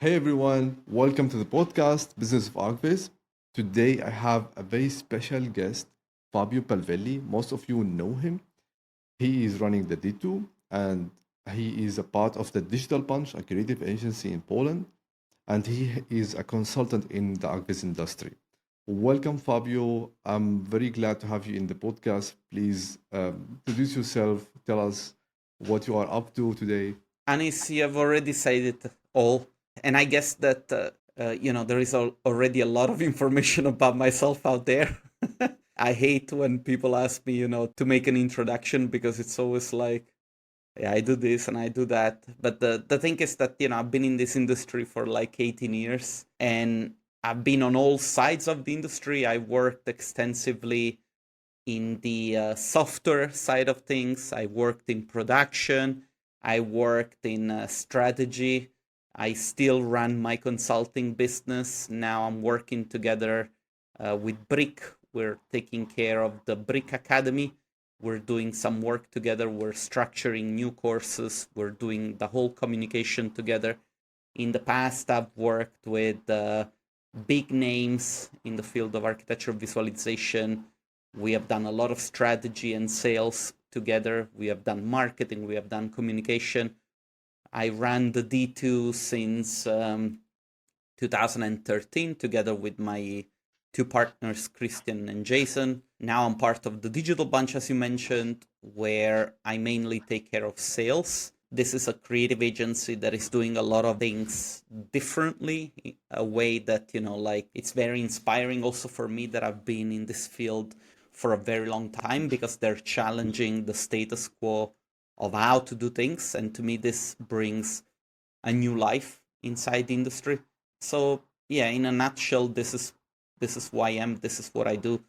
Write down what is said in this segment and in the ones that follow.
Hey everyone, welcome to the podcast Business of Archviz. Today I have a very special guest, Fabio Palvelli. Most of you know him. He is running the D2 and he is a part of the Digital Punch, a creative agency in Poland, and he is a consultant in the Archviz industry. Welcome, Fabio. I'm very glad to have you in the podcast. Please introduce yourself, tell us what you are up to today. Anis, you have already said it all, and I guess that there is already a lot of information about myself out there. I hate when people ask me, to make an introduction because it's always like, yeah, I do this and I do that. But the thing is that I've been in this industry for like 18 years, and I've been on all sides of the industry. I worked extensively in the software side of things. I worked in production. I worked in strategy. I still run my consulting business. Now I'm working together with Brick. We're taking care of the Brick Academy. We're doing some work together. We're structuring new courses. We're doing the whole communication together. In the past, I've worked with big names in the field of architecture visualization. We have done a lot of strategy and sales together. We have done marketing. We have done communication. I ran the D2 since 2013 together with my two partners, Christian and Jason. Now I'm part of the Digital Bunch, as you mentioned, where I mainly take care of sales. This is a creative agency that is doing a lot of things differently, a way that, it's very inspiring also for me that I've been in this field for a very long time because they're challenging the status quo of how to do things. And to me, this brings a new life inside the industry. So yeah, in a nutshell, this is who I am. This is what I do.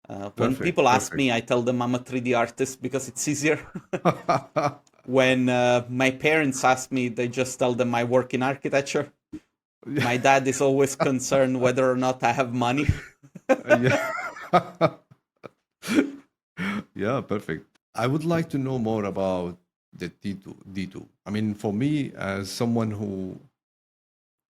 When Perfect, people ask perfect. me, I tell them I'm a 3D artist because it's easier. When my parents ask me, they just tell them I work in architecture. My dad is always concerned whether or not I have money. Yeah. Yeah, perfect. I would like to know more about the D2. I mean, for me, as someone who,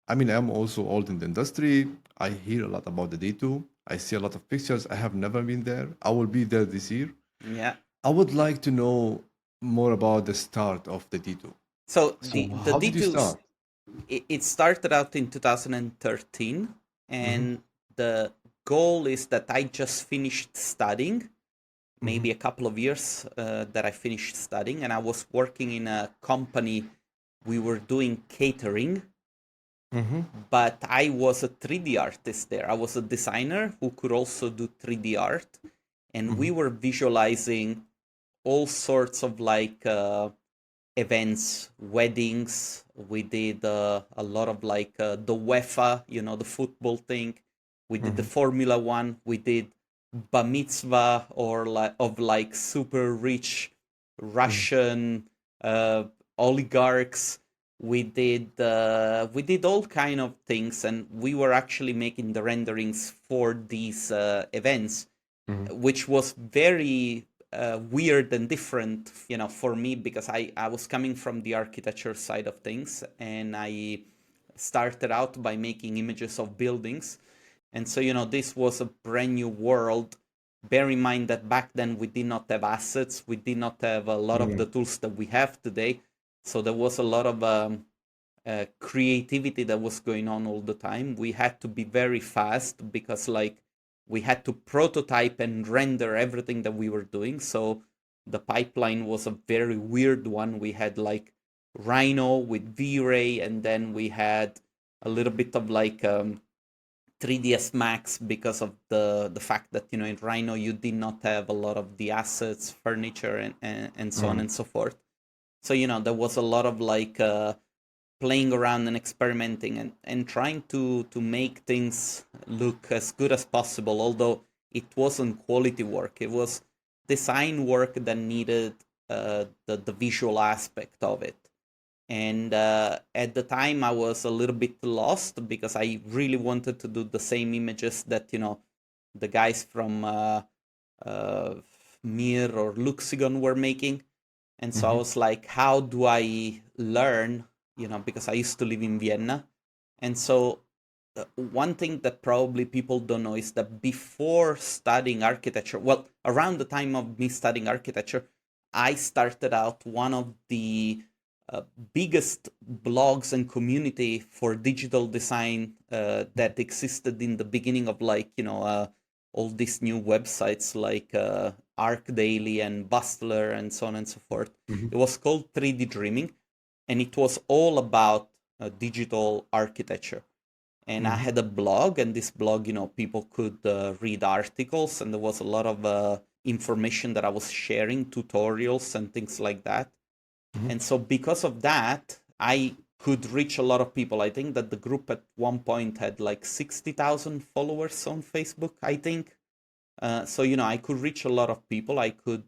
I'm also old in the industry. I hear a lot about the D2. I see a lot of pictures. I have never been there. I will be there this year. Yeah. I would like to know more about the start of the D2. So So, the how did you D2 start? it started out in 2013, Mm-hmm, and the goal is that I just finished studying, mm-hmm, maybe a couple of years that I finished studying, and I was working in a company. We were doing catering, mm-hmm, but I was a 3D artist there. I was a designer who could also do 3D art, and mm-hmm, we were visualizing all sorts of like events, weddings. We did a lot of like the UEFA, the football thing. We did the mm-hmm, Formula One. We did bar mitzvah or like of like super rich Russian uh, oligarchs. We did all kind of things, and we were actually making the renderings for these events, mm-hmm, which was very weird and different, for me because I was coming from the architecture side of things, and I started out by making images of buildings. And so, this was a brand new world. Bear in mind that back then we did not have assets, we did not have a lot of mm-hmm, the tools that we have today. So there was a lot of creativity that was going on all the time. We had to be very fast because, like, we had to prototype and render everything that we were doing. So the pipeline was a very weird one. We had like Rhino with V-Ray, and then we had a little bit of like 3ds Max because of the fact that in Rhino you did not have a lot of the assets, furniture, and so on mm-hmm. and so forth. So there was a lot of like playing around and experimenting, and trying to make things look as good as possible, although it wasn't quality work. It was design work that needed the visual aspect of it. And at the time I was a little bit lost because I really wanted to do the same images that the guys from uh, Mir or Luxigon were making. And so I Mm-hmm. was like, how do I learn? Because I used to live in Vienna. And so one thing that probably people don't know is that before studying architecture, well, around the time of me studying architecture, I started out one of the uh, biggest blogs and community for digital design that existed in the beginning of all these new websites like ArcDaily and Bustler and so on and so forth. Mhm. It was called 3D Dreaming, and it was all about digital architecture. And I Mhm. had a blog, and this blog, people could read articles, and there was a lot of information that I was sharing, tutorials and things like that. Mhm. And so because of that, I could reach a lot of people. I think that the group at one point had like 60,000 followers on Facebook, I think. So, I could reach a lot of people. I could,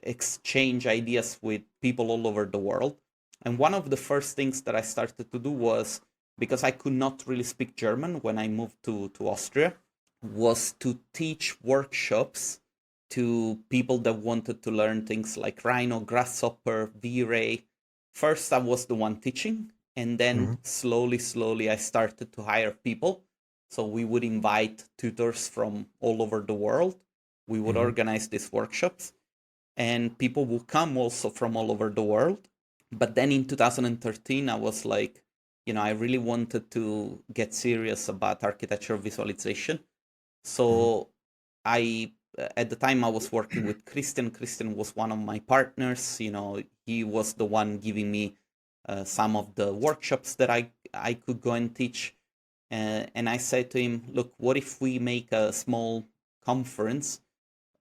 exchange ideas with people all over the world. And one of the first things that I started to do was, because I could not really speak German when I moved to Austria, was to teach workshops to people that wanted to learn things like Rhino, Grasshopper, V-Ray. First, I was the one teaching, and then Mhm. slowly, I started to hire people. So we would invite tutors from all over the world. We would Mhm. organize these workshops, and people would come also from all over the world. But then in 2013, I was like, I really wanted to get serious about architecture visualization. Mhm. So I, at the time, I was working with Christian. Christian was one of my partners. He was the one giving me some of the workshops that I could go and teach. And I said to him, look, what if we make a small conference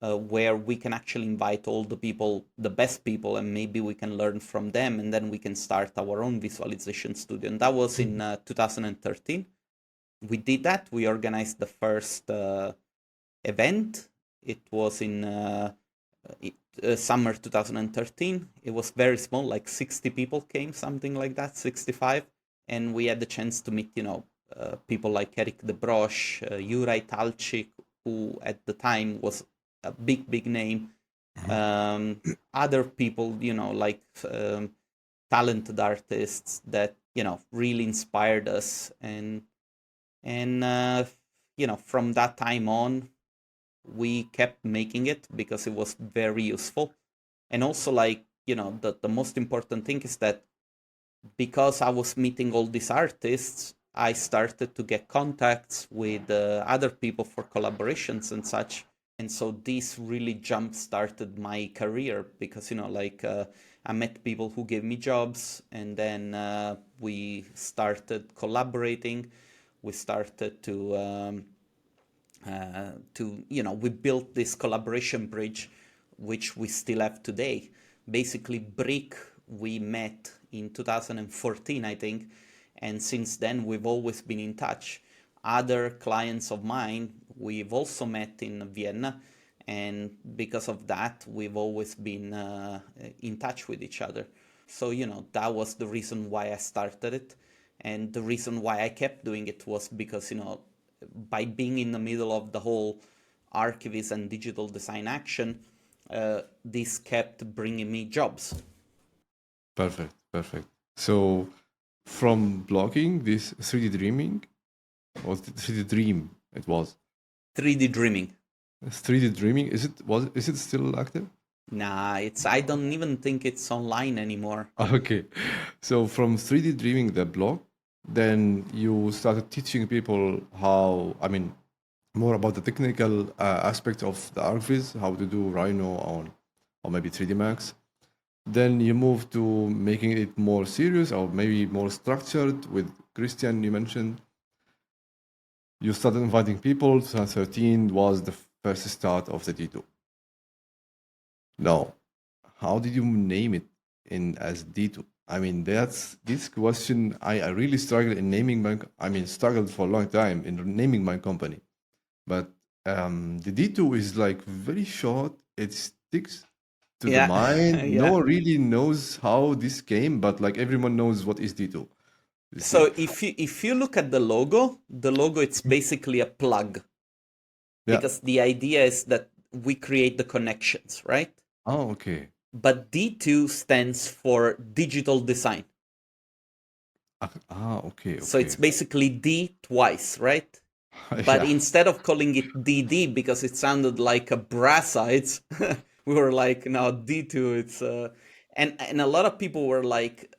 where we can actually invite all the people, the best people, and maybe we can learn from them, and then we can start our own visualization studio. And that was in 2013. We did that. We organized the first event. It was in summer 2013. It was very small, like 60 people came, something like that, 65. And we had the chance to meet, people like Eric de Broche, Juraj Talcik, who at the time was a big name. Mhm. Um, Other people, like talented artists that, really inspired us. And from that time on, we kept making it because it was very useful. And also, like, the most important thing is that because I was meeting all these artists, I started to get contacts with other people for collaborations and such. And so this really jump started my career because, I met people who gave me jobs, and then we started collaborating. We started we built this collaboration bridge, which we still have today. Basically, Brick, we met in 2014, I think, and since then we've always been in touch. Other clients of mine, we've also met in Vienna, and because of that, we've always been in touch with each other. So, that was the reason why I started it. And the reason why I kept doing it was because, by being in the middle of the whole Archviz and digital design action, this kept bringing me jobs. Perfect. Perfect. So from blogging, this 3D dreaming was the 3D dream. It was 3D dreaming. 3D dreaming. Is it still active? Nah, I don't even think it's online anymore. Okay. So from 3D dreaming the blog, then you started teaching people how, I mean, more about the technical aspect of the ArcViz, how to do Rhino on, or maybe 3D Max. Then you move to making it more serious or maybe more structured with Christian, you mentioned. You started inviting people. 2013 was the first start of the D2. Now, how did you name it in as D2? I mean, that's this question. I really struggled in naming my. I mean, struggled for a long time in naming my company. But the D2 is like very short. It sticks to the Yeah, mind. No yeah. one really knows how this came, but like everyone knows what is D2. You see? So if you look at the logo it's basically a plug, Yeah. because the idea is that we create the connections, right? Oh, okay. But D2 stands for digital design. Okay, So it's okay. basically D twice, right? But Yeah. instead of calling it DD because it sounded like a brassides, we were like, no, D2. It's and a lot of people were like,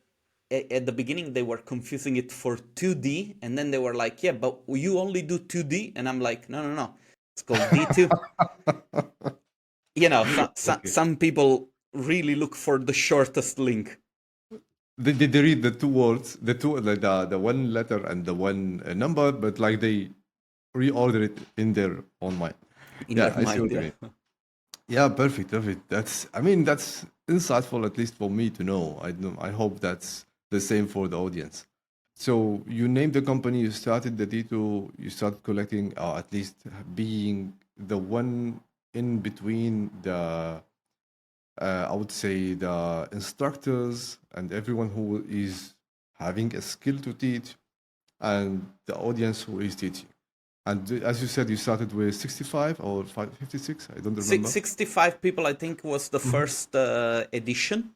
at the beginning they were confusing it for 2D, and then they were like, yeah, but you only do 2D, and I'm like, no, no, no, it's called D2. Okay. Some people really look for the shortest link They read the two words, the two the one letter and the one number, but like they reorder it in their own mind. in Yeah, their I see mind. what you Yeah. mean. Yeah, perfect, perfect. That's, I mean, that's insightful, at least for me to know. I hope that's the same for the audience. So you named the company, you started the D2, you started collecting, at least being the one in between the, I would say, the instructors and everyone who is having a skill to teach and the audience who is teaching. And as you said, you started with 65 or 56, I don't remember. 65 people, I think, was the Hmm. first edition.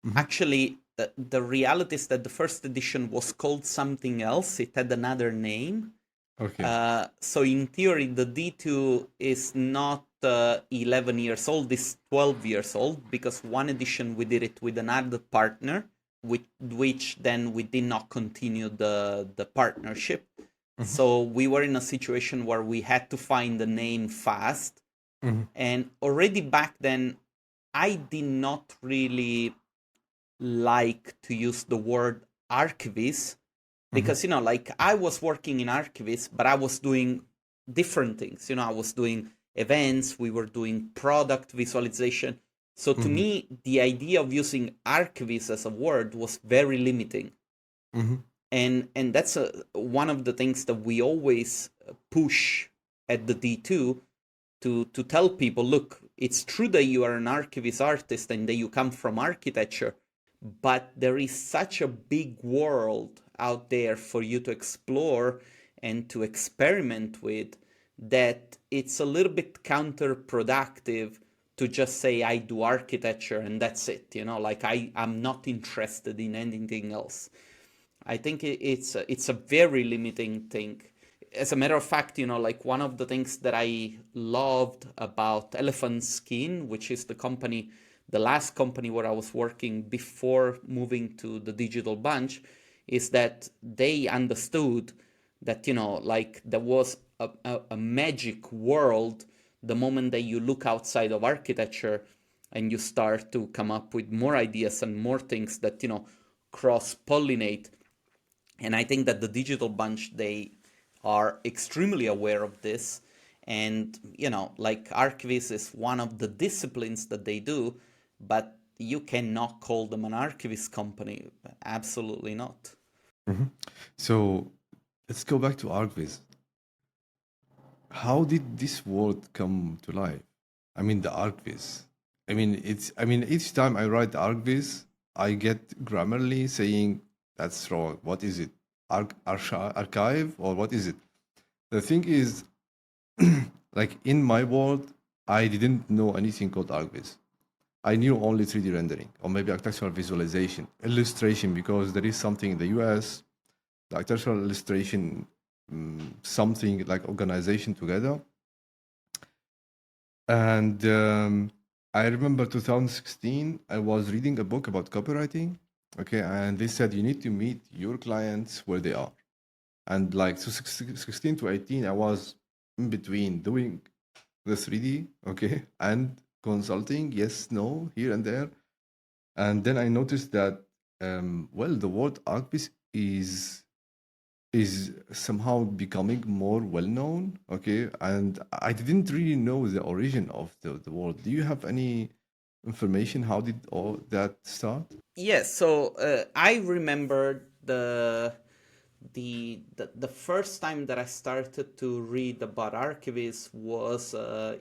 Hmm. Actually, the reality is that the first edition was called something else. It had another name. Okay. So in theory, the D2 is not 11 years old, it's 12 years old, because one edition we did it with another partner, with which then we did not continue the partnership. Hmm. So we were in a situation where we had to find the name fast. Hmm. And already back then, I did not really like to use the word Archviz Hmm. because like I was working in Archviz, but I was doing different things. I was doing events, we were doing product visualization. So to Hmm. me, the idea of using Archviz as a word was very limiting, Hmm. and that's one of the things that we always push at the D2 to tell people, look, it's true that you are an archivist artist and that you come from architecture, but there is such a big world out there for you to explore and to experiment with that it's a little bit counterproductive to just say I do architecture and that's it. Like I'm not interested in anything else. I think it's a very limiting thing. As a matter of fact, like one of the things that I loved about Elephant Skin, which is the last company where I was working before moving to the Digital Bunch, is that they understood that like there was a magic world the moment that you look outside of architecture and you start to come up with more ideas and more things that cross pollinate. And I think that the Digital Bunch, they are extremely aware of this. And like Archviz is one of the disciplines that they do, but you cannot call them an archivist company. Absolutely not. Hmm. So let's go back to Argvis. How did this word come to life? I mean, the Argvis. I mean, each time I write Argvis, I get Grammarly saying that's wrong. What is it? Archive or what is it? The thing is, like in my world, I didn't know anything called Argvis. I knew only 3D rendering or maybe architectural visualization, illustration, because there is something in the US, the architectural illustration, something like organization together. And I remember 2016, I was reading a book about copywriting. Okay. And they said you need to meet your clients where they are. And like 16 to 18, I was in between doing the 3D, okay, and consulting, yes, no, here and there. And then I noticed that, well, the word archivist is somehow becoming more well known. Okay, and I didn't really know the origin of the word. Do you have any information? How did all that start? Yes, so I remember the first time that I started to read about archivists was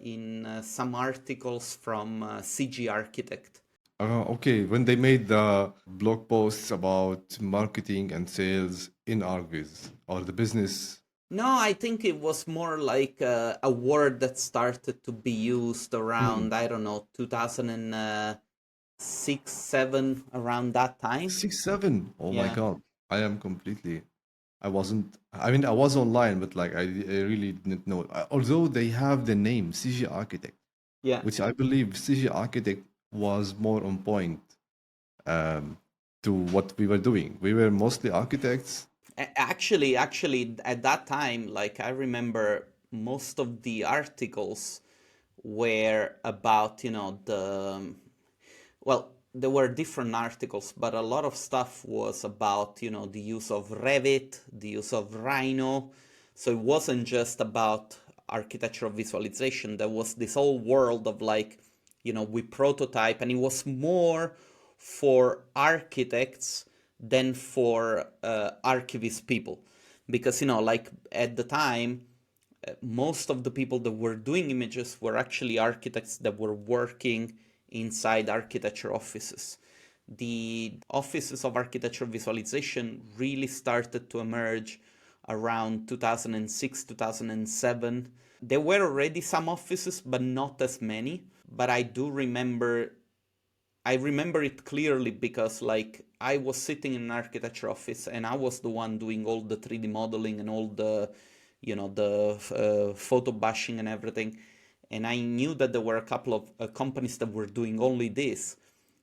in some articles from CG Architect. Okay, when they made the blog posts about marketing and sales in Argvis or the business. No, I think it was more like a word that started to be used Hmm. around, I don't know, 2006, 7, around that time. 6, 7. Oh my Yeah. God. I am completely. I wasn't. I mean, I was online, but like I really didn't know. Although they have the name CG Architect, Yeah. which I believe CG Architect was more on point um, to what we were doing. We were mostly architects. Actually, at that time, like I remember most of the articles were about, well, there were different articles, but a lot of stuff was about, the use of Revit, the use of Rhino. So it wasn't just about architectural visualization. There was this whole world of like, we prototype, and it was more for architects than for archivist people. Because, like at the time, most of the people that were doing images were actually architects that were working inside architecture offices. The offices of architecture visualization really started to emerge around 2006, 2007. There were already some offices, but not as many. But I remember it clearly because like I was sitting in an architecture office and I was the one doing all the 3D modeling and all the photo bashing and everything. And I knew that there were a couple of companies that were doing only this.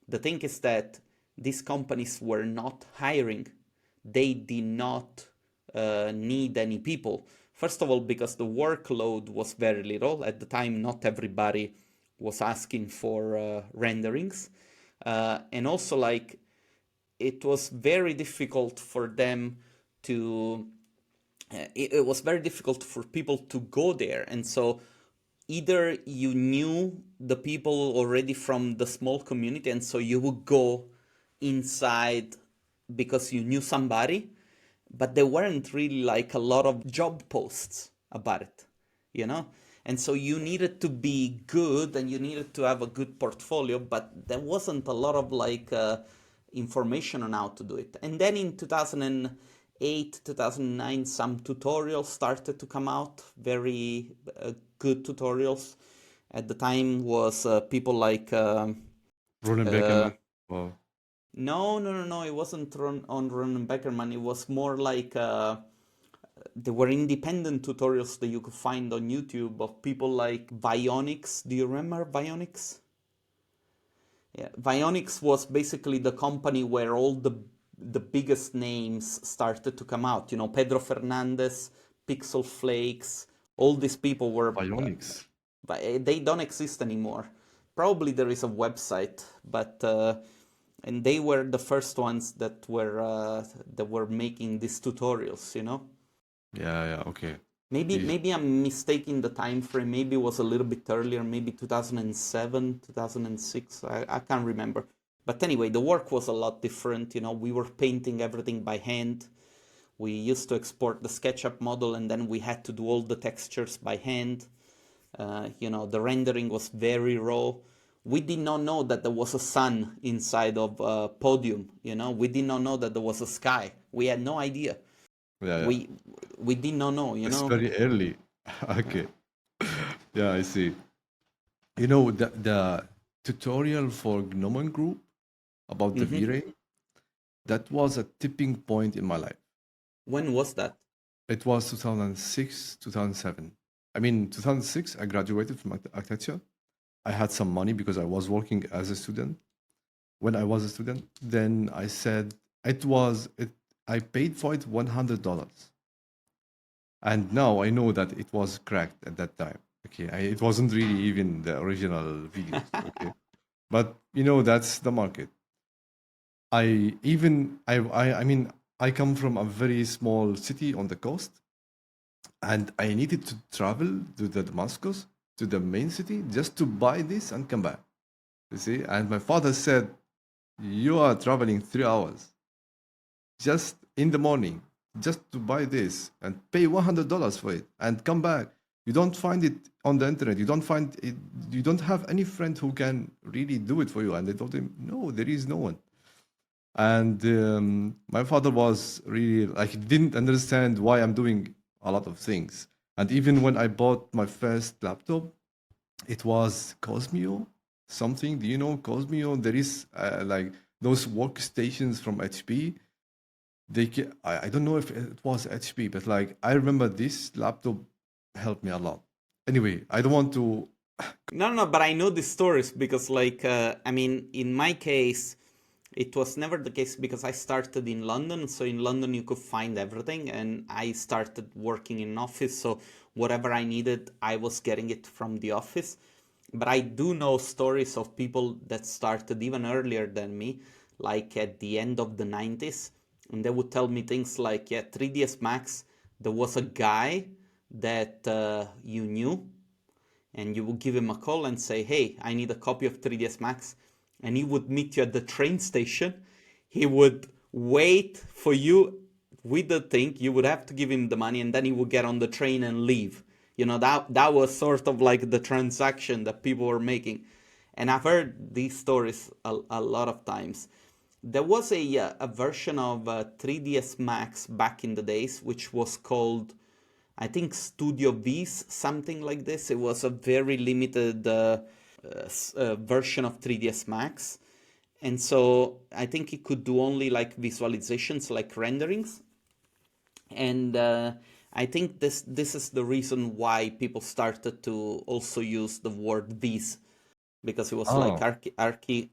The thing is that these companies were not hiring. They did not need any people. First of all, because the workload was very little. At the time, not everybody was asking for renderings. And also, like, it was very difficult for them to it was very difficult for people to go there. And so either you knew the people already from the small community, and so you would go inside because you knew somebody, but there weren't really like a lot of job posts about it, you know? And so you needed to be good and you needed to have a good portfolio, but there wasn't a lot of like information on how to do it. And then in 2008, 2009, some tutorials started to come out, very good tutorials. At the time was people like Roland uh, Beckerman. Wow. no, no, no, no. It wasn't on Ronan Beckerman. It was more like there were independent tutorials that you could find on YouTube of people like Vionics. Do you remember Vionics? Yeah, Vionics was basically the company where all the biggest names started to come out. You know, Pedro Fernandez, Pixel Flakes. All these people were, Bionics. they don't exist anymore. Probably there is a website, but and they were the first ones that were making these tutorials. You know. Yeah, yeah, okay. Ye- Maybe I'm mistaking the time frame. Maybe it was a little bit earlier, maybe 2007, 2006. I can't remember. But anyway, the work was a lot different. You know, we were painting everything by hand. We used to export the SketchUp model and then we had to do all the textures by hand. The rendering was very raw. We did not know that there was a sun inside of a podium. You know, we did not know that there was a sky. We had no idea. Yeah, yeah. We we did not know. You It's know. very early. Uh, Okay. Yeah, I see. You know, the tutorial for Gnomon Group about the mhm. V-Ray, that was a tipping point in my life. When was that? It was 2006, 2007. I mean, 2006, I graduated from architecture. I had some money because I was working as a student. When I was a student, then I said I paid for it $100. And now I know that it was cracked at that time. Okay, it wasn't really even the original videos. Okay, but that's the market. I mean, I come from a very small city on the coast, and I needed to travel to the Damascus, to the main city, just to buy this and come back. You see, and my father said, "You are traveling 3 hours just in the morning, just to buy this and pay $100 for it and come back. You don't find it on the internet. You don't find it. You don't have any friend who can really do it for you." And they told him, "No, there is no one." And my father was really like, he didn't understand why I'm doing a lot of things. And even when I bought my first laptop, it was Cosmio something. Do you know Cosmio? There is like those workstations from HP. I don't know if it was HP, but like I remember this laptop helped me a lot. Anyway, I don't want to. No, but I know the stories because, like, I mean, in my case, it was never the case because I started in London. So in London, you could find everything, and I started working in office. So whatever I needed, I was getting it from the office. But I do know stories of people that started even earlier than me, like at the end of the 90s. And they would tell me things like, yeah, 3ds Max, there was a guy that you knew, and you would give him a call and say, hey, I need a copy of 3ds Max. And he would meet you at the train station. He would wait for you with the thing. You would have to give him the money, and then he would get on the train and leave. You know, that was sort of like the transaction that people were making. And I've heard these stories a lot of times. There was a version of 3ds Max back in the days, which was called, I think, Studio V's, something like this. It was a very limited version of 3ds Max. And so I think it could do only like visualizations, like renderings. And I think this is the reason why people started to also use the word Viz, because it was like Oh, Archviz,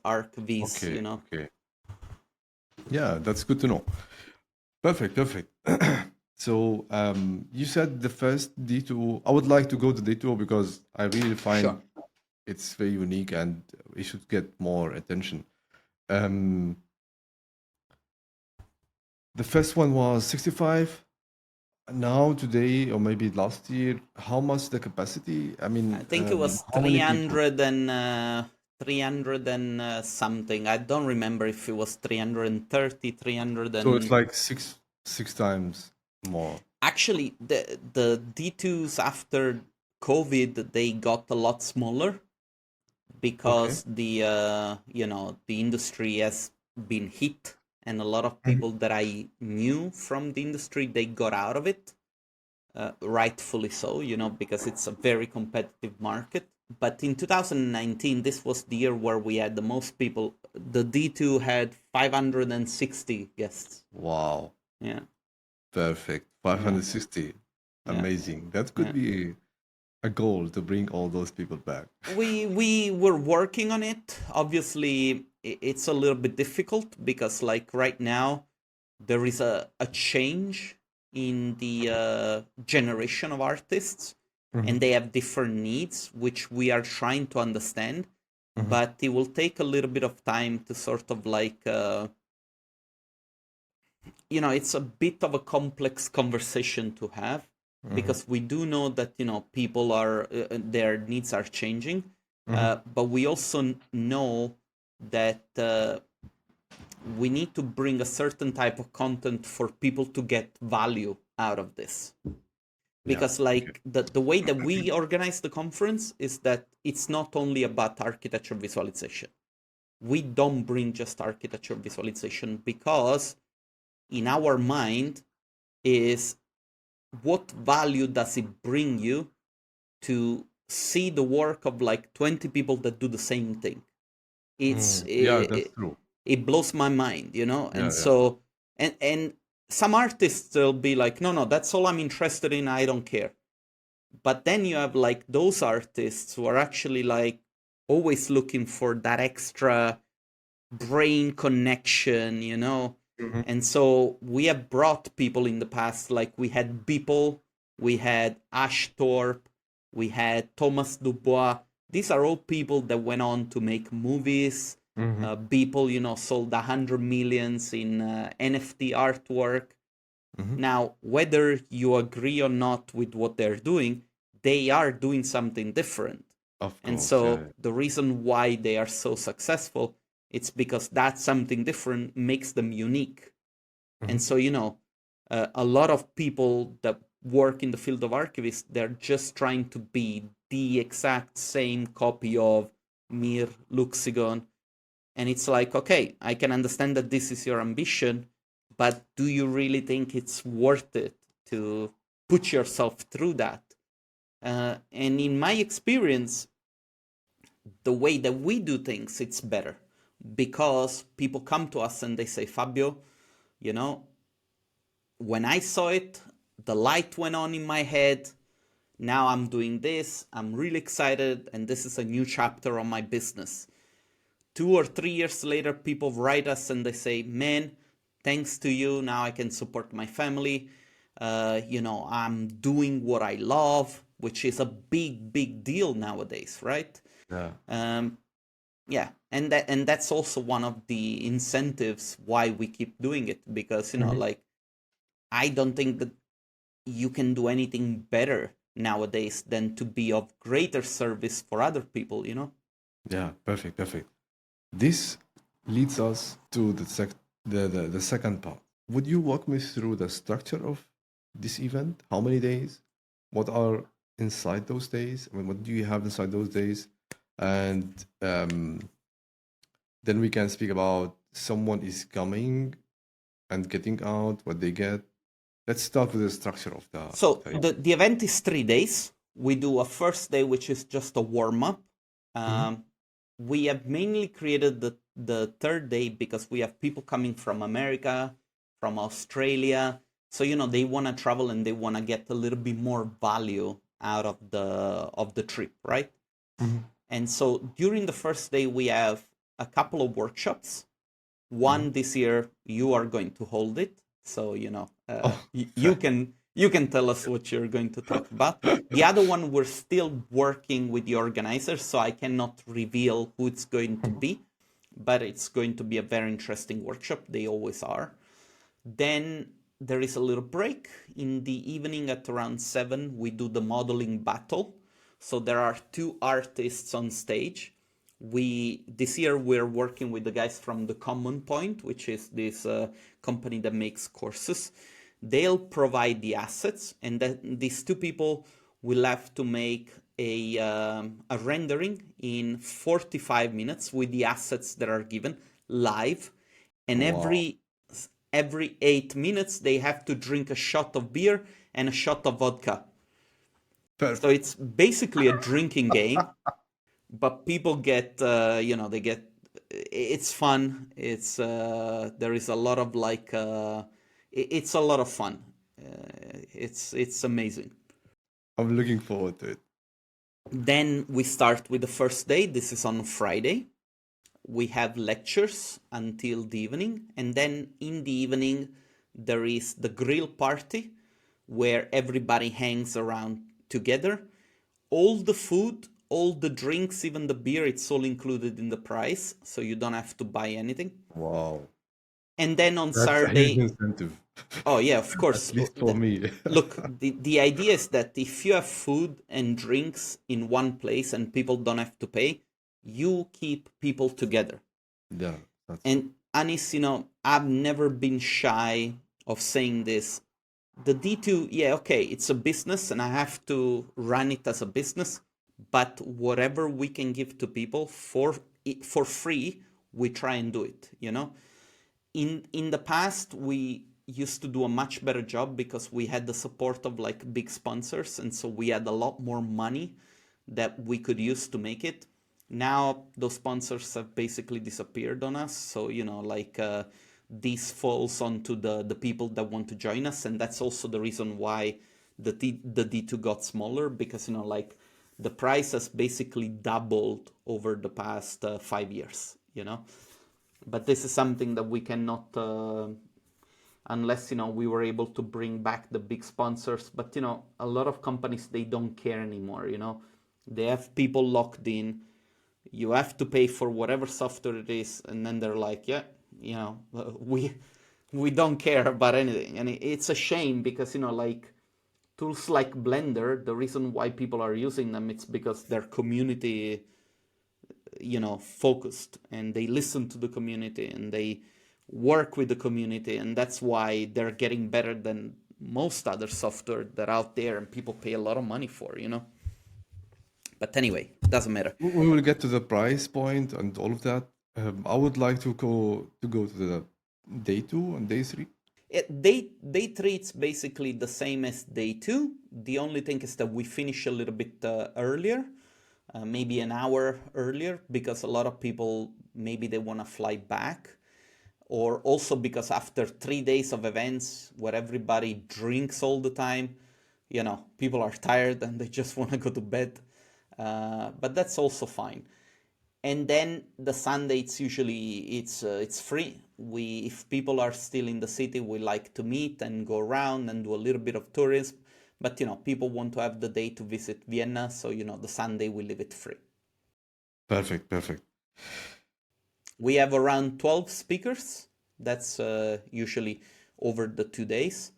ArcViz, okay, you know. okay. Yeah, that's good to know. Perfect, perfect. So, you said the first D2. I would like to go to D2 because I really find Sure. it's very unique and it should get more attention. Um, the first one was 65. Now, today, or maybe last year, how much the capacity? I I mean, think it was how many people? 300 and something. I don't remember if it was 330, 300 So it's and... like six times more. Actually, the D2s after COVID, they got a lot smaller Okay. because the industry has been hit, and a lot of Mhm. people that I knew from the industry, they got out of it, rightfully so, because it's a very competitive market. But in 2019, this was the year where we had the most people. The D2 had 560 guests. Wow. Yeah, Perfect. yeah, 560. yeah, Amazing. That could yeah. be a goal to bring all those people back. We were working on it. Obviously, it's a little bit difficult because, like, right now, there is a change in the generation of artists, Hmm. and they have different needs, which we are trying to understand. Hmm. But it will take a little bit of time to sort of like, it's a bit of a complex conversation to have, Hmm. because we do know that, people are, their needs are changing. Hmm. But we also know that we need to bring a certain type of content for people to get value out of this. Yeah. Because, Okay. like, the way that we organize the conference is that it's not only about architecture visualization. We don't bring just architecture visualization, because in our mind is, what value does it bring you to see the work of like 20 people that do the same thing? it's Mm. Yeah, that's it, true. it blows my mind, Yeah, and yeah. so, and some artists will be like, no, no, that's all I'm interested in, I don't care. But then you have like those artists who are actually like always looking for that extra brain connection, Hmm. and so we have brought people in the past, like we had Beeple, we had Ashthorpe, we had Thomas Dubois. These are all people that went on to make movies. Hmm. Beeple, sold 100 millions in NFT artwork. Hmm. Now, whether you agree or not with what they're doing, they are doing something different. Of And course. so Yeah. the reason why they are so successful, it's because that something different makes them unique. Hmm. And so, a lot of people that work in the field of archivists, they're just trying to be the exact same copy of Mir, Luxigon. And it's like, okay, I can understand that this is your ambition, but do you really think it's worth it to put yourself through that? And in my experience, the way that we do things, it's better, because people come to us and they say, Fabio, you know, when I saw it, the light went on in my head. Now I'm doing this. I'm really excited, and this is a new chapter on my business. 2 or 3 years later, people write us and they say, "Man, thanks to you, now I can support my family. I'm doing what I love," which is a big, big deal nowadays, right? Yeah. Um, yeah, and that's also one of the incentives why we keep doing it, because Mhm. like, I don't think that you can do anything better nowadays than to be of greater service for other people. Yeah, perfect, perfect. This leads us to the second part. Would you walk me through the structure of this event? How many days? What are inside those days? I mean, what do you have inside those days? And then we can speak about someone is coming and getting out, what they get. Let's start with the structure of So the the event is 3 days. We do a first day, which is just a warm up. Mhm. Um, we have mainly created the third day because we have people coming from America, from Australia. So they want to travel and they want to get a little bit more value out of the trip, right? Mhm. And so during the first day, we have a couple of workshops. Mhm. One this year, you are going to hold it, so Oh, you can tell us what you're going to talk about. The other one, we're still working with the organizers, so I cannot reveal who it's going to be, but it's going to be a very interesting workshop. They always are. Then there is a little break. In the evening at around 7, we do the modeling battle. So there are two artists on stage. This year we're working with the guys from the Common Point, which is this company that makes courses. They'll provide the assets, and then these two people will have to make a rendering in 45 minutes with the assets that are given live, and wow. every 8 minutes they have to drink a shot of beer and a shot of vodka. So Perfect. it's basically a drinking game, but people get they get, it's fun. It's there is a lot of like it's a lot of fun. It's amazing. I'm looking forward to it. Then we start with the first day. This is on Friday. We have lectures until the evening, and then in the evening there is the grill party where everybody hangs around together. All the food, all the drinks, even the beer, it's all included in the price, so you don't have to buy anything. Wow. And then on That's a huge Saturday, incentive, oh yeah, of at course. least for me. Look, the idea is that if you have food and drinks in one place and people don't have to pay, you keep people together. Yeah, that's true. And Anis, I've never been shy of saying this. The D2, yeah, okay, it's a business and I have to run it as a business, but whatever we can give to people for free, we try and do it. In the past, we used to do a much better job because we had the support of like big sponsors, and so we had a lot more money that we could use to make it. Now those sponsors have basically disappeared on us, so like this falls onto the people that want to join us, and that's also the reason why the D2 got smaller, because like the price has basically doubled over the past 5 years. But this is something that we cannot, unless we were able to bring back the big sponsors. But a lot of companies, they don't care anymore. They have people locked in. You have to pay for whatever software it is, and then they're like, yeah, we don't care about anything. And it's a shame because like tools like Blender, the reason why people are using them, it's because their community focused, and they listen to the community and they work with the community, and that's why they're getting better than most other software that are out there and people pay a lot of money for. But anyway, doesn't matter. We will get to the price point and all of that. I would like to go to the day two and day three. Day three, it's basically the same as day two. The only thing is that we finish a little bit earlier, maybe an hour earlier, because a lot of people, maybe they want to fly back, or also because after 3 days of events where everybody drinks all the time, people are tired and they just want to go to bed. But that's also fine. And then the Sunday, it's free. If people are still in the city, we like to meet and go around and do a little bit of tourism. But people want to have the day to visit Vienna, so the Sunday we leave it free. Perfect, perfect. We have around 12 speakers. That's usually over the 2 days.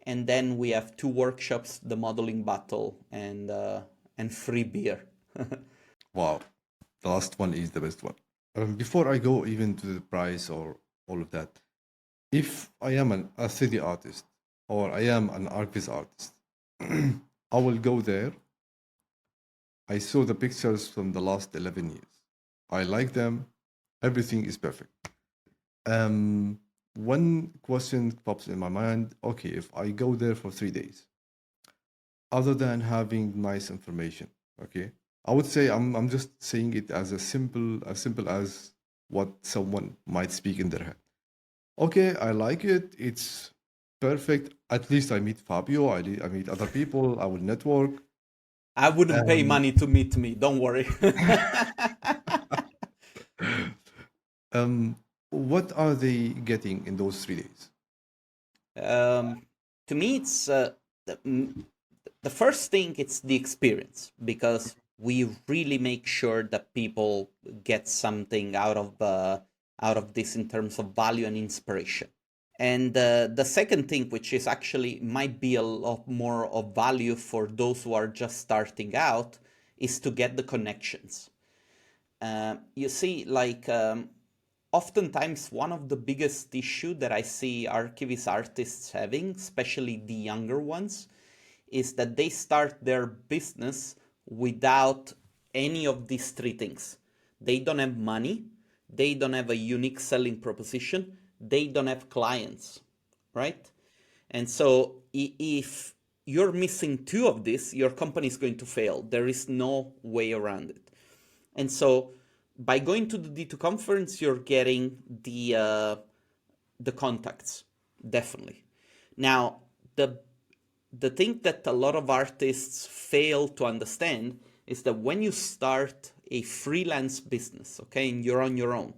And then we have 2 workshops, the modeling battle and free beer. Wow, the last one is the best one. Before I go even to the price or all of that, if I am a 3D artist or I am an Archviz artist, I will go there. I saw the pictures from the last 11 years. I like them. Everything is perfect. One question pops in my mind. Okay, if I go there for 3 days, other than having nice information, okay, I would say I'm just saying it as simple as what someone might speak in their head. Okay, I like it. It's perfect. At least I meet Fabio. I meet other people. I will network. I wouldn't pay Um, money to meet me, don't worry. what are they getting in those 3 days? um, to me, it's the first thing. It's the experience, because we really make sure that people get something out of this in terms of value and inspiration. And the second thing, which is actually might be a lot more of value for those who are just starting out, is to get the connections. You see, like oftentimes one of the biggest issue that I see archivist artists having, especially the younger ones, is that they start their business without any of these three things. They don't have money, they don't have a unique selling proposition, they don't have clients, right? And so if you're missing two of these, your company is going to fail. There is no way around it. And so by going to the D2 conference, you're getting the contacts, definitely. Now, the thing that a lot of artists fail to understand is that when you start a freelance business, okay, and you're on your own,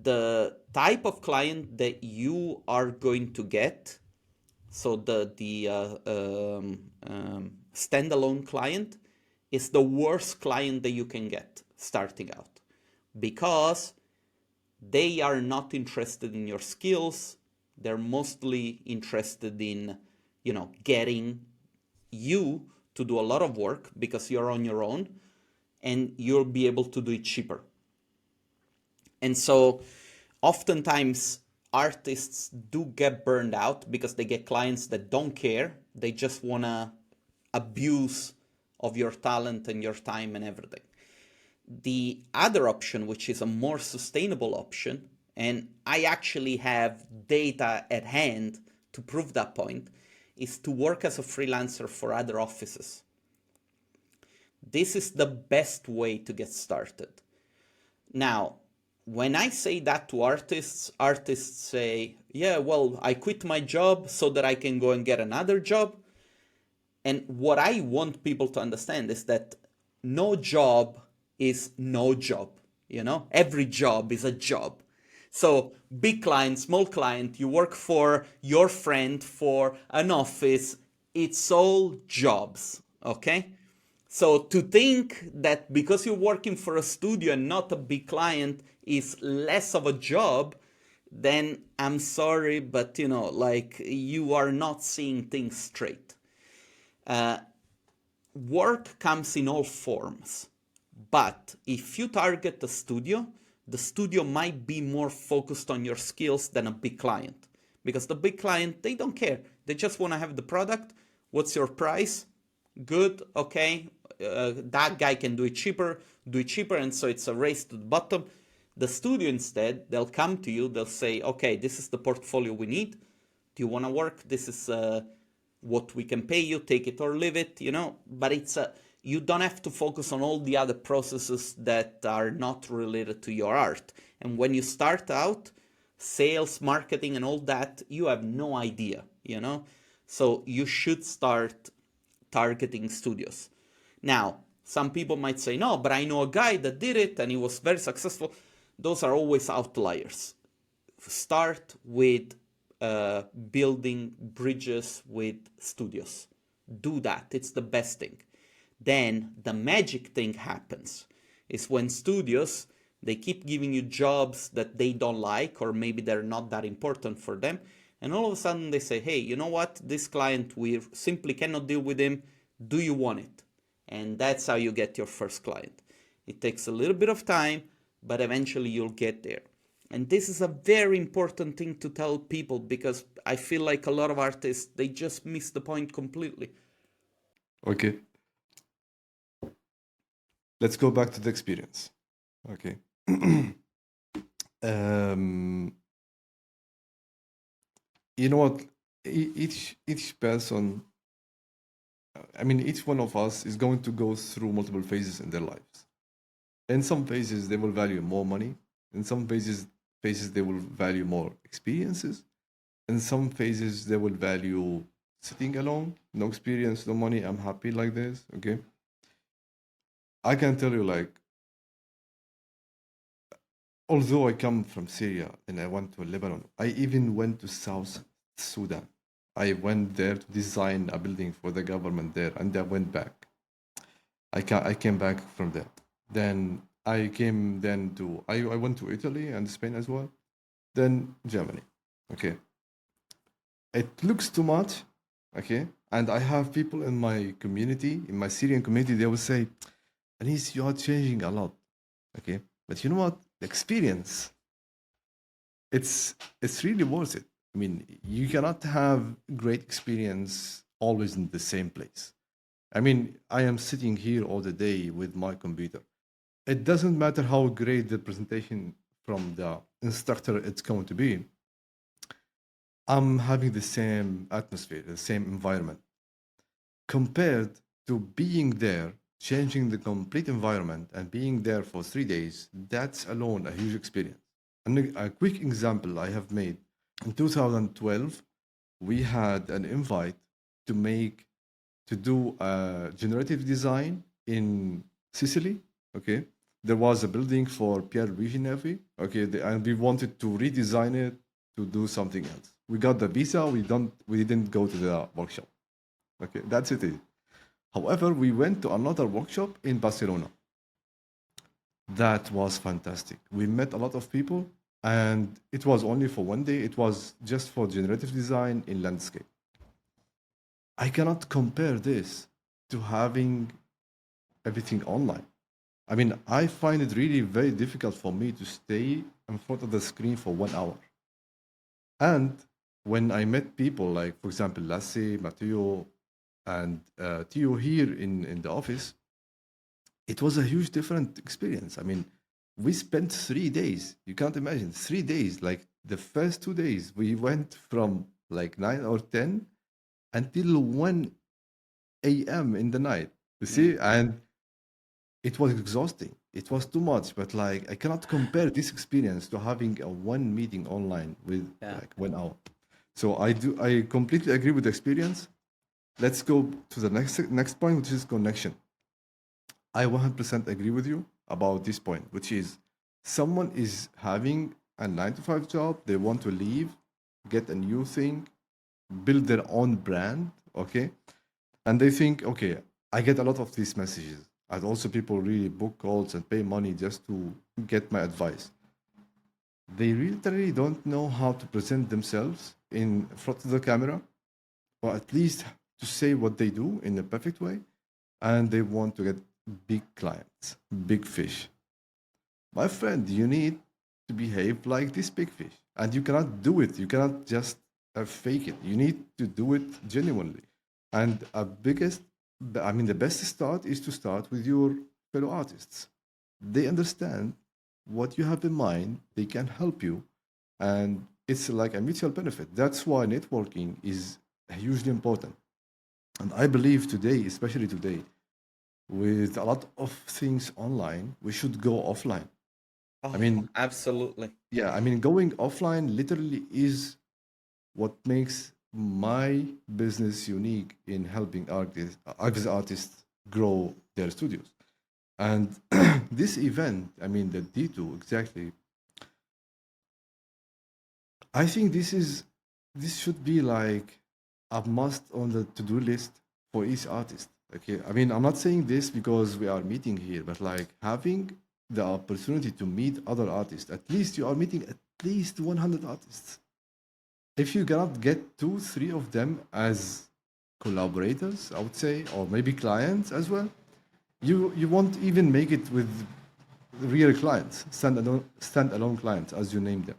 the type of client that you are going to get, so the standalone client, is the worst client that you can get starting out, because they are not interested in your skills. They're mostly interested in getting you to do a lot of work because you're on your own and you'll be able to do it cheaper. And so oftentimes artists do get burned out because they get clients that don't care. They just want to abuse of your talent and your time and everything. The other option, which is a more sustainable option, and I actually have data at hand to prove that point, is to work as a freelancer for other offices. This is the best way to get started. Now, when I say that to artists, artists say, yeah, well, I quit my job so that I can go and get another job. And what I want people to understand is that no job is no job. Every job is a job. So big client, small client, you work for your friend, for an office, it's all jobs, okay? So to think that because you're working for a studio and not a big client is less of a job, then I'm sorry, but you are not seeing things straight. Work comes in all forms, but if you target the studio might be more focused on your skills than a big client, because the big client, they don't care. They just want to have the product. What's your price? Good, okay. That guy can do it cheaper, and so it's a race to the bottom. The studio instead, they'll come to you, they'll say, okay, this is the portfolio we need. Do you want to work? This is what we can pay you, take it or leave it, but you don't have to focus on all the other processes that are not related to your art. And when you start out, sales, marketing, and all that, you have no idea, you know? So you should start targeting studios. Now, some people might say, no, but I know a guy that did it and he was very successful. Those are always outliers. Start with building bridges with studios. Do that, it's the best thing. Then the magic thing happens is when studios, they keep giving you jobs that they don't like, or maybe they're not that important for them, and all of a sudden they say, hey, you know what, this client, we simply cannot deal with him, do you want it? And that's how you get your first client. It takes a little bit of time, but eventually you'll get there. And this is a very important thing to tell people, because I feel like a lot of artists, they just miss the point completely. Okay, let's go back to the experience. Okay. um, you know what? Each person, I mean, each one of us is going to go through multiple phases in their lives. In some phases, they will value more money. In some phases they will value more experiences. In some phases, they will value sitting alone, no experience, no money. I'm happy like this. Okay, I can tell you, like, although I come from Syria and I went to Lebanon, I even went to South Sudan. I went there to design a building for the government there, and I went back. I came back from there. Then I came then to I went to Italy and Spain as well. Then Germany. Okay. It looks too much. Okay. And I have people in my community, in my Syrian community, they will say, Anis, you are changing a lot. Okay. But you know what? The experience, it's really worth it. I mean, you cannot have great experience always in the same place. I mean, I am sitting here all the day with my computer. It doesn't matter how great the presentation from the instructor it's going to be. I'm having the same atmosphere, the same environment, compared to being there, changing the complete environment and being there for 3 days. That's alone a huge experience. And a quick example I have made in 2012, we had an invite to make to do a generative design in Sicily. Okay, there was a building for Pierre Luigi Nevi. Okay, and we wanted to redesign it to do something else. We got the visa. We didn't go to the workshop. Okay, that's it. However, we went to another workshop in Barcelona. That was fantastic. We met a lot of people, and it was only for one day. It was just for generative design in landscape. I cannot compare this to having everything online. I mean, I find it really very difficult for me to stay in front of the screen for 1 hour. And when I met people like, for example, Lasse, Matteo, and Theo here in the office, it was a huge different experience. I mean, we spent 3 days. You can't imagine 3 days. Like the first 2 days, we went from like 9 or 10 until 1 a.m. in the night. You see, and it was exhausting. It was too much. But like, I cannot compare this experience to having a one meeting online with Yeah. like 1 hour. So I completely agree with the experience. Let's go to the next point, which is connection. I 100% agree with you about this point, which is someone is having a 9 to 5 job, they want to leave, get a new thing, build their own brand, okay? And they think, okay, I get a lot of these messages. And also people really book calls and pay money just to get my advice. They literally don't know how to present themselves in front of the camera, or at least to say what they do in a perfect way, and they want to get big clients, big fish. My friend, you need to behave like this big fish, and you cannot do it. You cannot just fake it. You need to do it genuinely. And I mean, the best start is to start with your fellow artists. They understand what you have in mind. They can help you, and it's like a mutual benefit. That's why networking is hugely important. And I believe today, especially today, with a lot of things online, we should go offline. I Oh, mean, absolutely. yeah, I mean, going offline literally is what makes my business unique in helping artists grow their studios. And this event, I mean, the D2 exactly, I think this should be like a must on the to-do list for each artist. Okay, I mean, I'm not saying this because we are meeting here, but like having the opportunity to meet other artists, at least you are meeting at least 100 artists. If you cannot get two, three of them as collaborators, I would say, or maybe clients as well, you won't even make it with real clients, standalone clients, as you name them.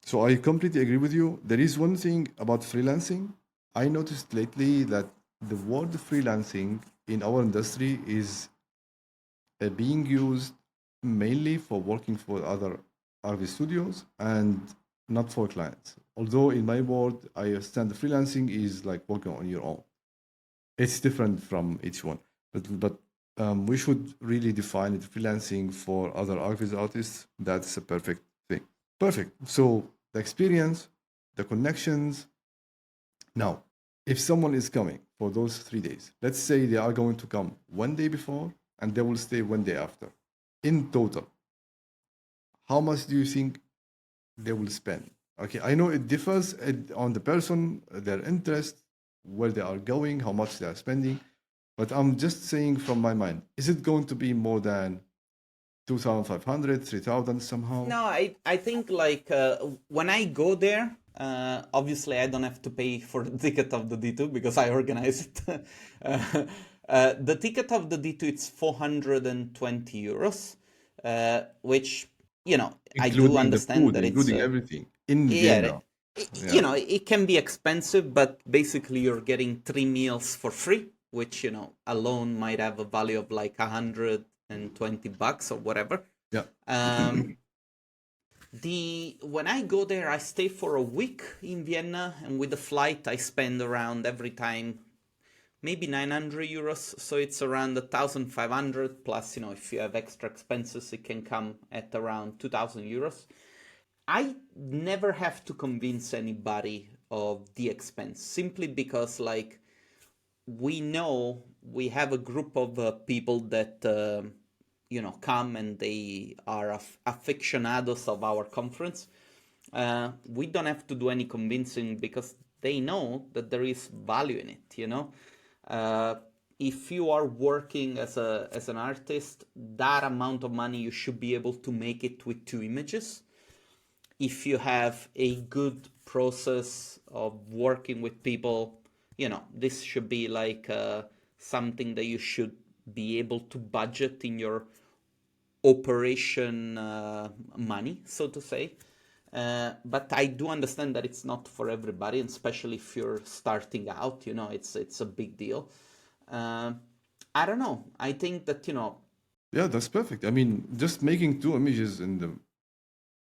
So I completely agree with you. There is one thing about freelancing. I noticed lately that the word freelancing in our industry is being used mainly for working for other RV studios and not for clients. Although in my world, I understand the freelancing is like working on your own. It's different from each one, but we should really define it freelancing for other RV artists. That's a perfect thing. Perfect. So the experience, the connections. Now, if someone is coming for those 3 days, let's say they are going to come one day before and they will stay one day after. In total, how much do you think they will spend? Okay, I know it differs on the person, their interest, where they are going, how much they are spending, but I'm just saying from my mind, is it going to be more than 2,500, 3,000 somehow? No, I think like when I go there, obviously I don't have to pay for the ticket of the D2 because I organize it. uh, the ticket of the D2 it's 420 euros, which I do Including the understand food, that it's including everything in yeah, Vienna. Yeah. it can be expensive, but basically you're getting 3 meals for free, which alone might have a value of like 120 bucks or whatever. Yeah. Um, the when I go there, I stay for a week in Vienna, and with the flight, I spend around every time maybe 900 euros. So it's around 1,500 plus. If you have extra expenses, it can come at around 2,000 euros. I never have to convince anybody of the expense simply because, like, we know we have a group of people that come and they are aficionados of our conference. We don't have to do any convincing because they know that there is value in it. uh, if you are working as an artist, that amount of money you should be able to make it with 2 images. If you have a good process of working with people, this should be like something that you should be able to budget in your operation money, so to say. But I do understand that it's not for everybody, and especially if you're starting out, it's a big deal. Uh, I don't know. I think that Yeah, that's perfect. I mean, just making two images in the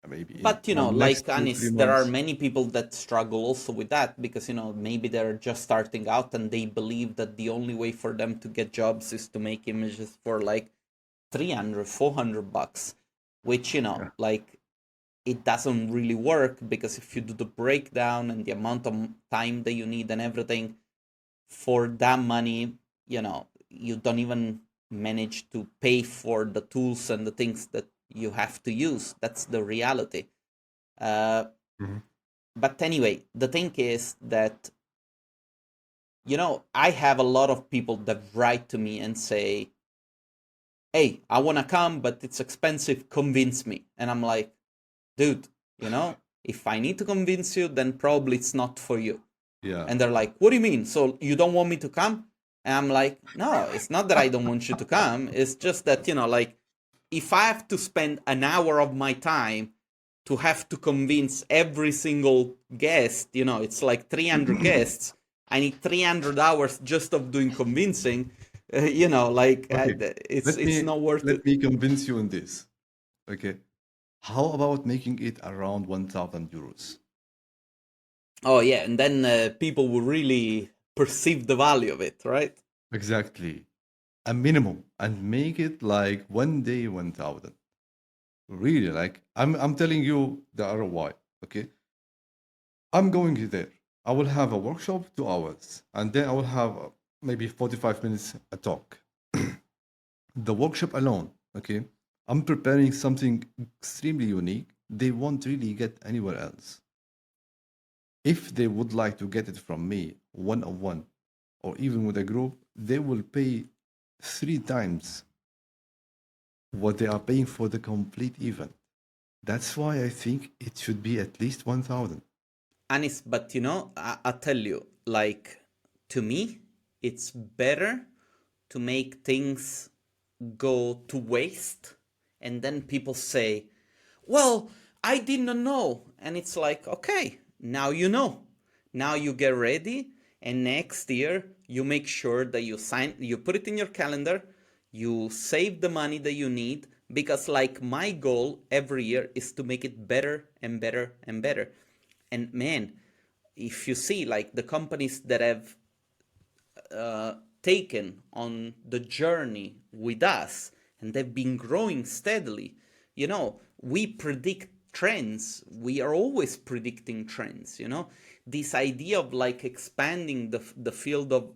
maybe in but for the next like two, three Anis, there are months. many people that struggle also with that because maybe they're just starting out and they believe that the only way for them to get jobs is to make images for like 300, 400 bucks, which Yeah. like it doesn't really work because if you do the breakdown and the amount of time that you need and everything for that money, you don't even manage to pay for the tools and the things that you have to use. That's the reality. uh, Mhm. but anyway, the thing is that I have a lot of people that write to me and say, "Hey, I want to come, but it's expensive. Convince me." And I'm like, "Dude, if I need to convince you, then probably it's not for you." Yeah. And they're like, "What do you mean? So you don't want me to come?" And I'm like, "No, it's not that I don't want you to come. It's just that, like, if I have to spend an hour of my time to have to convince every single guest, it's like 300 guests. I need 300 hours just of doing convincing. Like Okay. it's Let it's me not worth let it. me convince you on this. Okay. How about making it around 1,000 euros? Oh yeah, and then people will really perceive the value of it, right? Exactly. A minimum and make it like one day 1,000. Really, like I'm telling you the ROI. Okay, I'm going there. I will have a workshop 2 hours, and then I will have maybe 45 minutes a talk. The workshop alone, okay, I'm preparing something extremely unique. They won't really get anywhere else. If they would like to get it from me one on one, or even with a group, they will pay 3 times what they are paying for the complete event. That's why I think it should be at least 1,000. Anis, but I tell you, like, to me, it's better to make things go to waste and then people say, well, I didn't know. And it's like, okay, now you know. Now you get ready, and next year you make sure that you put it in your calendar, you save the money that you need, because like my goal every year is to make it better and better and better. And man, if you see like the companies that have taken on the journey with us and they've been growing steadily, we predict trends. We are always predicting trends. This idea of like expanding the field of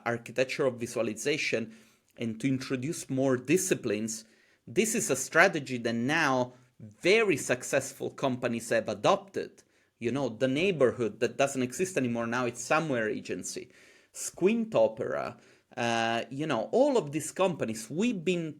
architectural visualization and to introduce more disciplines, this is a strategy that now very successful companies have adopted. The neighborhood that doesn't exist anymore, now it's Somewhere Agency, Squint Opera, all of these companies, we've been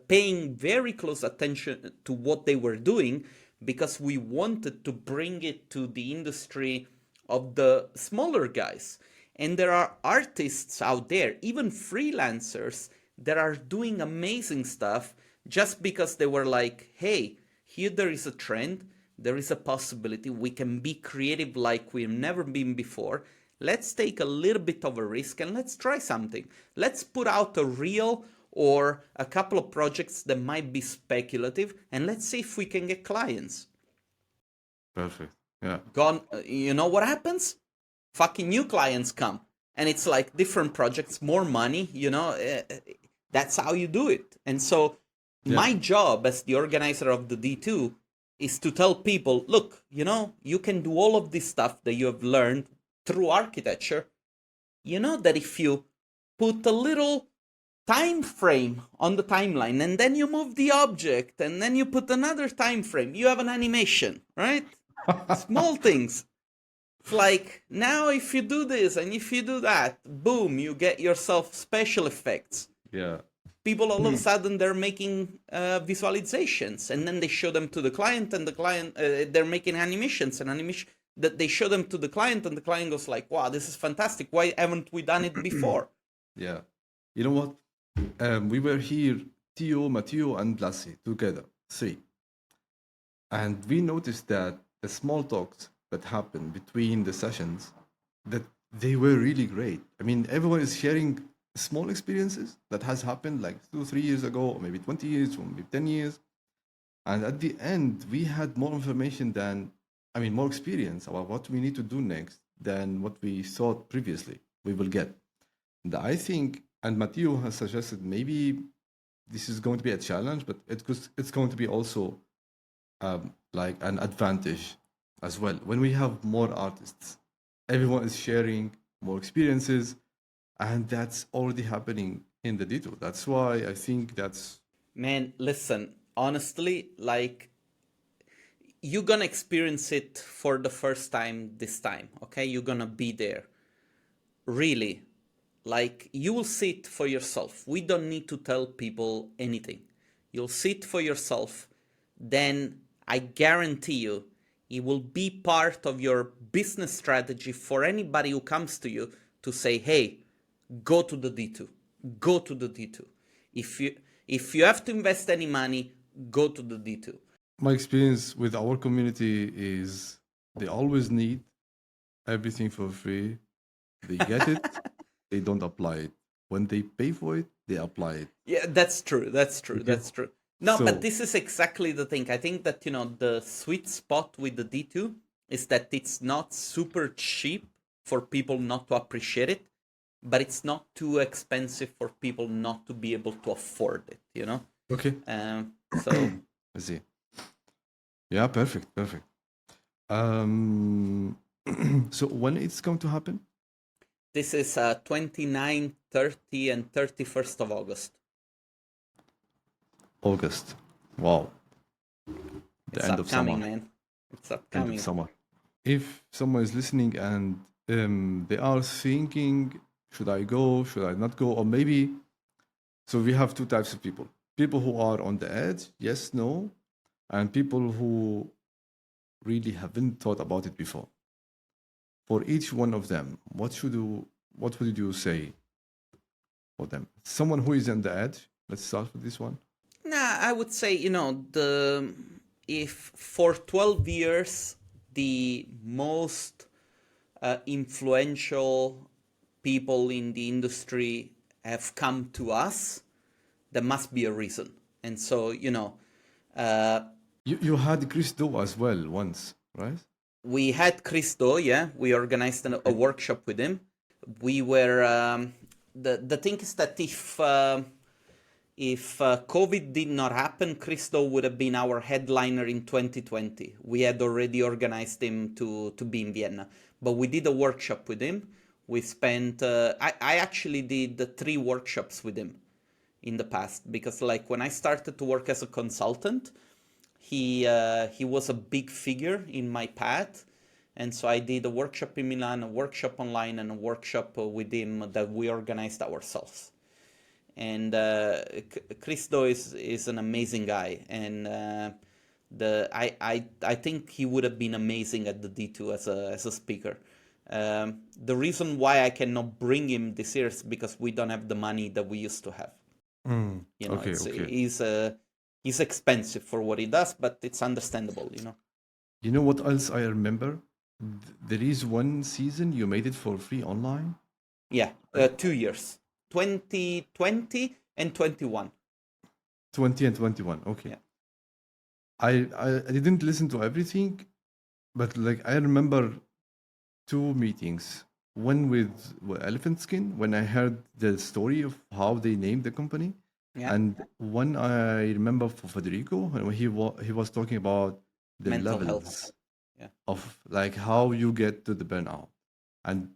paying very close attention to what they were doing because we wanted to bring it to the industry of the smaller guys. And there are artists out there, even freelancers, that are doing amazing stuff just because they were like, hey, here there is a trend, there is a possibility, we can be creative like we've never been before. Let's take a little bit of a risk and let's try something. Let's put out a reel or a couple of projects that might be speculative, and let's see if we can get clients. Perfect. Yeah. Gone. You know what happens? Fucking new clients come, and it's like different projects, more money. That's how you do it. And so, Yeah. my job as the organizer of the D2 is to tell people, look, you can do all of this stuff that you have learned through architecture. You know that if you put a little time frame on the timeline and then you move the object and then you put another time frame, you have an animation, right? Small things. It's like, now if you do this and if you do that, boom, you get yourself special effects. Yeah. People all of a sudden they're making visualizations, and then they show them to the client, and the client they're making animations and animation that they show them to the client, and the client goes like, wow, this is fantastic, why haven't we done it before? Yeah. You know what? We were here, Tio, Matteo, and Lassi together, three. And we noticed that the small talks that happened between the sessions, that they were really great. I mean, everyone is sharing small experiences that has happened like 2 3 years ago, or maybe 20 years, or maybe 10 years. And at the end, we had more information than, I mean, more experience about what we need to do next than what we thought previously we will get. And I think, and Matteo has suggested maybe this is going to be a challenge, but it's going to be also like an advantage as well. When we have more artists, everyone is sharing more experiences, and that's already happening in the D2. That's why I think that's Man, listen, honestly, like, you're gonna experience it for the first time this time, okay? You're gonna be there. Really. Like, you will see it for yourself. We don't need to tell people anything. You'll see it for yourself. Then I guarantee you, it will be part of your business strategy for anybody who comes to you to say, hey, go to the D2. Go to the D2. If you have to invest any money, go to the D2. my experience with our community is they always need everything for free. They get it, they don't apply it. When they pay for it, they apply it. Yeah, that's true. That's true. Okay. That's true. No, but So this is exactly the thing. I think that, the sweet spot with the D2 is that it's not super cheap for people not to appreciate it, but it's not too expensive for people not to be able to afford it. okay, So I see. Yeah, perfect, perfect. Um, so when it's going to happen? This is 29, 30, and 31st of August. August. Wow, the It's end of summer. upcoming, man. It's End of upcoming. summer. If someone is listening and they are thinking, should I go? Should I not go? Or maybe, so we have two types of people: people who are on the edge, yes, no, and people who really haven't thought about it before. For each one of them, what would you say for them? Someone who is on the edge. Let's start with this one. Nah, I would say, the if for 12 years the most influential people in the industry have come to us, there must be a reason. And so, uh, You had Chris Do as well once, right? we had Cristo, yeah, we organized a Okay. workshop with him. We were, the thing is that if COVID did not happen, Cristo would have been our headliner in 2020. We had already organized him to be in Vienna, but we did a workshop with him. We spent, I actually did 3 workshops with him in the past because, like, when I started to work as a consultant, he was a big figure in my path, and so I did a workshop in Milan, a workshop online, and a workshop with him that we organized ourselves. And Cristo is an amazing guy, and I think he would have been amazing at the D2 as a speaker. The reason why I cannot bring him this year is because we don't have the money that we used to have. Okay, It's okay. he's expensive for what he does, but it's understandable. You know what else I remember? There is one season you made it for free online. Yeah, Like 2 years, 2020 and 21. 20 and 21. Okay. Yeah, I didn't listen to everything, but like I remember two meetings. One with Elephant Skin when I heard the story of how they named the company, yeah, and one I remember for Federico when he was talking about the mental health. levels Yeah, of like how you get to the burnout, and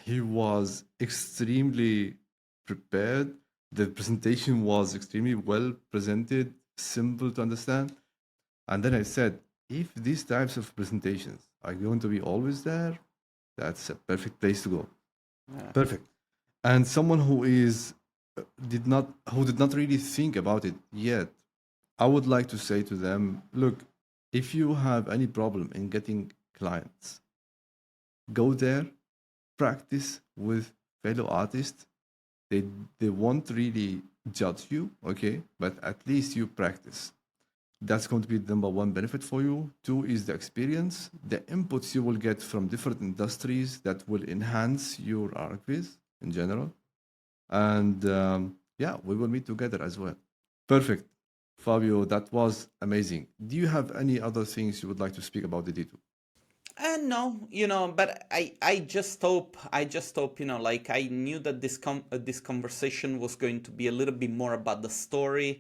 he was extremely prepared. The presentation was extremely well presented, simple to understand. And then I said, if these types of presentations are going to be always there, that's a perfect place to go. yeah. Perfect. And someone who is did not really think about it yet, I would like to say to them, look, if you have any problem in getting clients, go there, practice with fellow artists. They they won't really judge you, okay? But at least you practice. That's going to be the number one benefit for you. Two is the experience, the inputs you will get from different industries that will enhance your art quiz in general. And yeah, we will meet together as well. Perfect. Fabio, that was amazing. Do you have any other things you would like to speak about the D2? And no, but I just hope, like I knew that this conversation was going to be a little bit more about the story.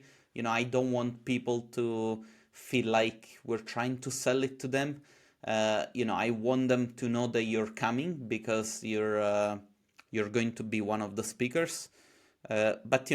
I don't want people to feel like we're trying to sell it to them. I want them to know that you're coming because you're going to be one of the speakers. But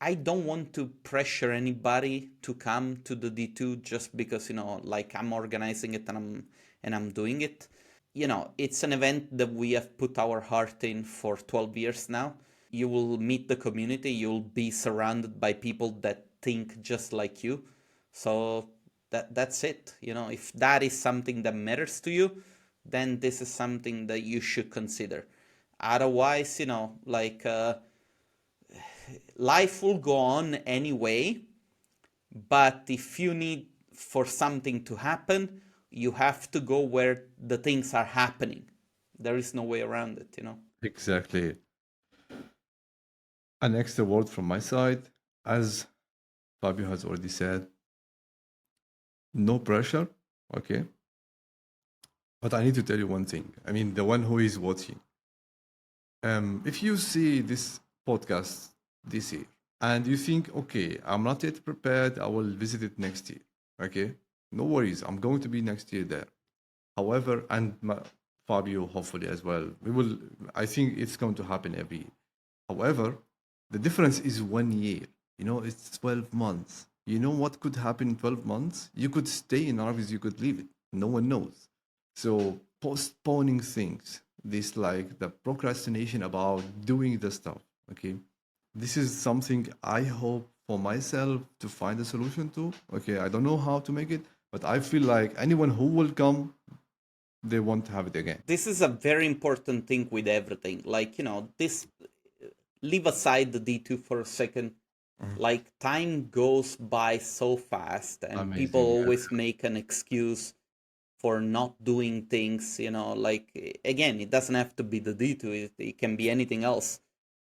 I don't want to pressure anybody to come to the D2 just because like I'm organizing it and I'm doing it. It's an event that we have put our heart in for 12 years now. You will meet the community, you'll be surrounded by people that think just like you. So that's it. If that is something that matters to you, then this is something that you should consider. Otherwise, like life will go on anyway, but if you need for something to happen, you have to go where the things are happening. There is no way around it. Exactly. An extra word from my side. As Fabio has already said, no pressure. Okay. But I need to tell you one thing. I mean, the one who is watching. If you see this podcast this year and you think, okay, I'm not yet prepared, I will visit it next year. Okay, no worries. I'm going to be next year there. However, and Fabio, hopefully as well. We will. I think it's going to happen every year. However, the difference is 1 year. It's 12 months. You know what could happen in 12 months? You could stay in Arvis, you could leave it. No one knows. So postponing things, this like the procrastination about doing the stuff. Okay, this is something I hope for myself to find a solution to. Okay, I don't know how to make it, but I feel like anyone who will come, they won't have it again. This is a very important thing with everything. Like, this, leave aside the D2 for a second. Like, time goes by so fast, and people Amazing. Yeah. always make an excuse for not doing things, like, again, it doesn't have to be the D2, it can be anything else.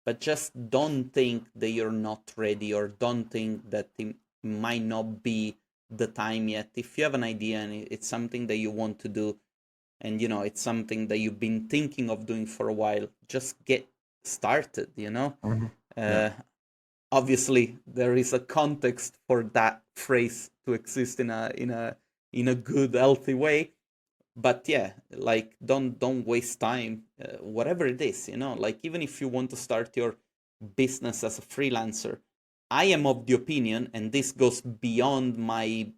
But just don't think that you're not ready, or don't think that it might not be the time yet. If you have an idea and it's something that you want to do, and it's something that you've been thinking of doing for a while, just get started. Yeah. Obviously there is a context for that phrase to exist in a good, healthy way. But yeah, like, don't waste time, whatever it is. Like, even if you want to start your business as a freelancer, I am of the opinion, and this goes beyond my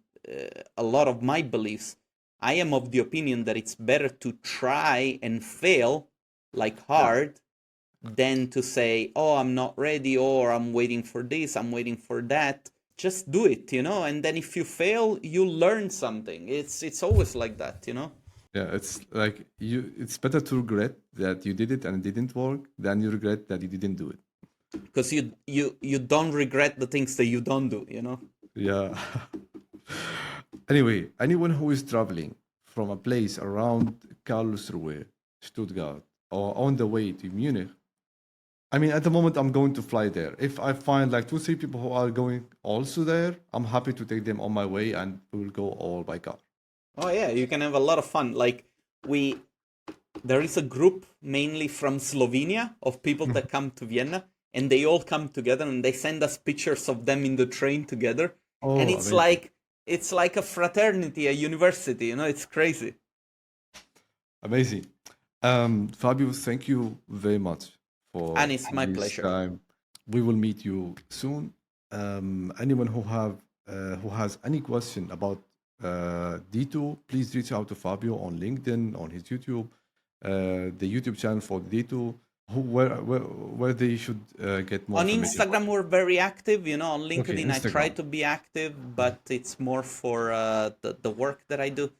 a lot of my beliefs. I am of the opinion that it's better to try and fail, like, Yeah. hard, than to say, oh, I'm not ready, or I'm waiting for this, I'm waiting for that. Just do it, and then if you fail, you learn something. It's always like that. Yeah, it's like it's better to regret that you did it and it didn't work than you regret that you didn't do it. Because you don't regret the things that you don't do. Yeah. Anyway, anyone who is traveling from a place around Karlsruhe, Stuttgart, or on the way to Munich, I mean, at the moment, I'm going to fly there. If I find like 2, 3 people who are going also there, I'm happy to take them on my way and we will go all by car. Oh yeah, you can have a lot of fun. Like, there is a group mainly from Slovenia of people that come to Vienna, and they all come together and they send us pictures of them in the train together. And Oh, it's amazing. like a fraternity, a university. It's crazy. Amazing. Fabio, thank you very much for And it's my this pleasure. time. We will meet you soon. Anyone who has any question about D2, please reach out to Fabio on LinkedIn, on his YouTube, the YouTube channel for D2, where they should get more On information. Instagram, we're very active. On Okay, LinkedIn, I try Instagram. to be active, but it's more for the work that I do.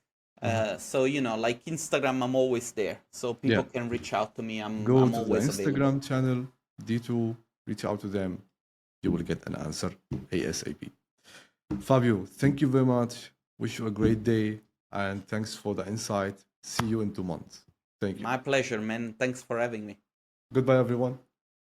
So, like Instagram, I'm always there. So Yeah, people can reach out to me. go I'm to the always available. Instagram channel, D2, reach out to them. You will get an answer ASAP. Fabio, thank you very much. Wish you a great day and thanks for the insight. See you in 2 months. Thank you. My pleasure, man. Thanks for having me. Goodbye, everyone.